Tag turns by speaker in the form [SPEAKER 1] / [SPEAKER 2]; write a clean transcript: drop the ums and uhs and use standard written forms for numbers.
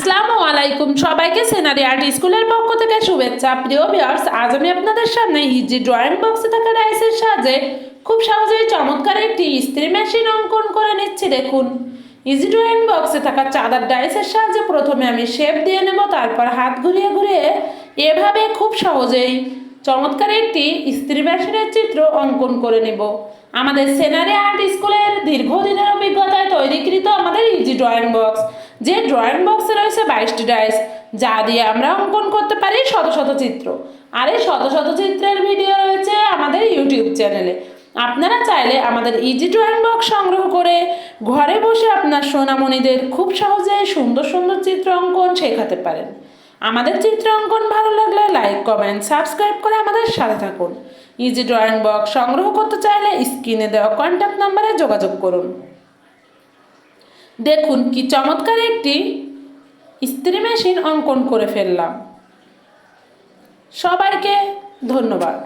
[SPEAKER 1] আসসালামু আলাইকুম সবাইকে সিনারি আর্ট স্কুলের পক্ষ থেকে শুভেচ্ছা। প্রিয় ভিউয়ার্স, আজ আমি আপনাদের সামনে ইজি ড্রয়িং বক্সে থাকা ডাইসের সাহায্যে খুব সহজেই চমৎকার একটি ইস্ত্রি মেশিন অঙ্কন করে নিচ্ছি। দেখুন, ইজি ড্রয়িং বক্সে থাকা চাঁদার ডাইসের সাহায্যে প্রথমে আমি শেপ দিয়ে নেব, তারপর হাত ঘুরিয়ে ঘুরিয়ে এভাবে খুব সহজেই চমৎকার একটি ইস্ত্রি মেশিনের চিত্র অঙ্কন করে নেব। আমাদের সিনারি আর্ট স্কুলের দীর্ঘদিনের অভিজ্ঞতায় তৈরিকৃত আমাদের ইজি ড্রয়িং বক্স, যে ড্রয়িং বক্সে রয়েছে 22টি ডাইস, যা দিয়ে আমরা অঙ্কন করতে পারি শত শত চিত্র। আর এই শত শত চিত্রের ভিডিও রয়েছে আমাদের ইউটিউব চ্যানেলে। আপনারা চাইলে আমাদের ইজি ড্রয়িং বক্স সংগ্রহ করে ঘরে বসে আপনার সোনামণিদের খুব সহজে সুন্দর সুন্দর চিত্র অঙ্কন শেখাতে পারেন। আমাদের চিত্র অঙ্কন ভালো লাগলে লাইক, কমেন্ট, সাবস্ক্রাইব করে আমাদের সাথে থাকুন। ইজি ড্রয়িং বক্স সংগ্রহ করতে চাইলে স্ক্রিনে দেওয়া কন্ট্যাক্ট নাম্বারে যোগাযোগ করুন। দেখুন কি চমৎকার একটি ইস্ত্রি মেশিন অঙ্কন করে ফেললাম। সবাইকে ধন্যবাদ।